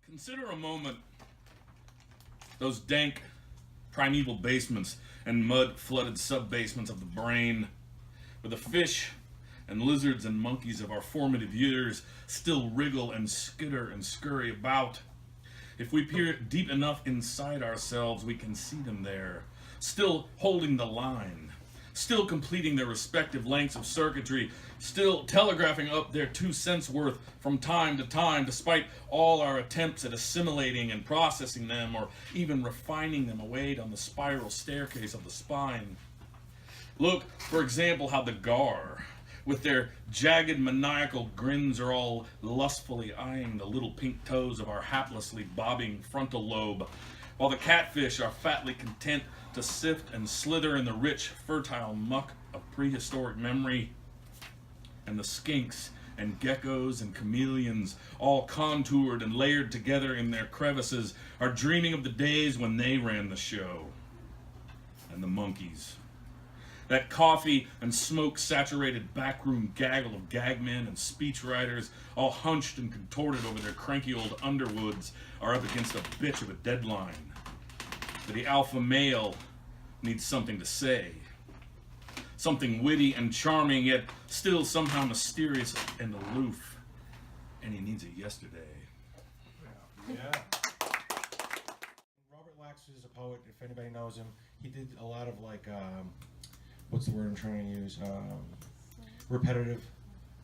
Consider a moment those dank, primeval basements and mud-flooded sub-basements of the brain, where the fish and lizards and monkeys of our formative years still wriggle and skitter and scurry about. If we peer deep enough inside ourselves, we can see them there, still holding the line, still completing their respective lengths of circuitry, still telegraphing up their 2 cents worth from time to time, despite all our attempts at assimilating and processing them, or even refining them away down the spiral staircase of the spine. Look, for example, how the gar, with their jagged maniacal grins, are all lustfully eyeing the little pink toes of our haplessly bobbing frontal lobe, while the catfish are fatly content to sift and slither in the rich, fertile muck of prehistoric memory, and the skinks and geckos and chameleons, all contoured and layered together in their crevices, are dreaming of the days when they ran the show. And the monkeys, that coffee and smoke-saturated backroom gaggle of gagmen and speechwriters, all hunched and contorted over their cranky old underwoods, are up against a bitch of a deadline. For the alpha male needs something to say. Something witty and charming, yet still somehow mysterious and aloof. And he needs it yesterday. Yeah. Robert Lax is a poet, if anybody knows him. He did a lot of what's the word I'm trying to use? Repetitive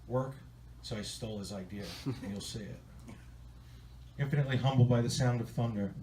work. So I stole his idea, and you'll see it. Infinitely humbled by the sound of thunder.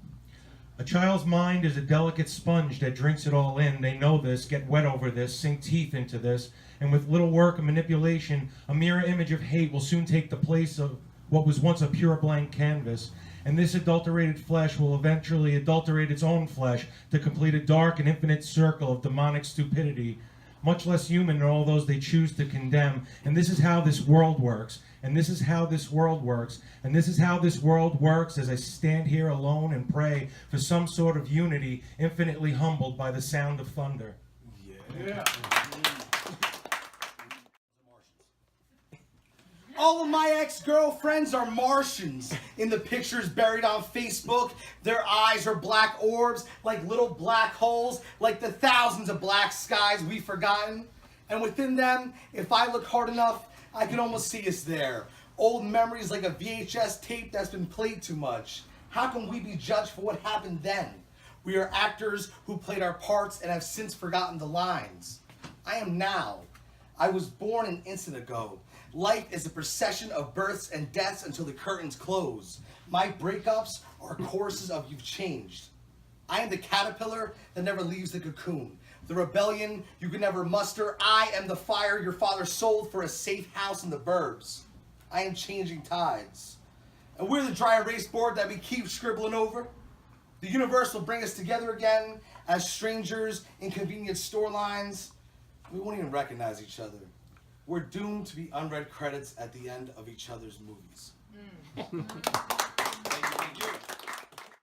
A child's mind is a delicate sponge that drinks it all in. They know this, get wet over this, sink teeth into this, and with little work and manipulation, a mirror image of hate will soon take the place of what was once a pure blank canvas. And this adulterated flesh will eventually adulterate its own flesh to complete a dark and infinite circle of demonic stupidity, much less human than all those they choose to condemn. And this is how this world works. And this is how this world works. And this is how this world works as I stand here alone and pray for some sort of unity, infinitely humbled by the sound of thunder. Yeah. All of my ex-girlfriends are Martians. In the pictures buried on Facebook, their eyes are black orbs, like little black holes, like the thousands of black skies we've forgotten. And within them, if I look hard enough, I can almost see us there. Old memories like a VHS tape that's been played too much. How can we be judged for what happened then? We are actors who played our parts and have since forgotten the lines. I am now. I was born an instant ago. Life is a procession of births and deaths until the curtains close. My breakups are courses of you've changed. I am the caterpillar that never leaves the cocoon. The rebellion you can never muster. I am the fire your father sold for a safe house in the burbs. I am changing tides. And we're the dry erase board that we keep scribbling over. The universe will bring us together again as strangers in convenience store lines. We won't even recognize each other. We're doomed to be unread credits at the end of each other's movies.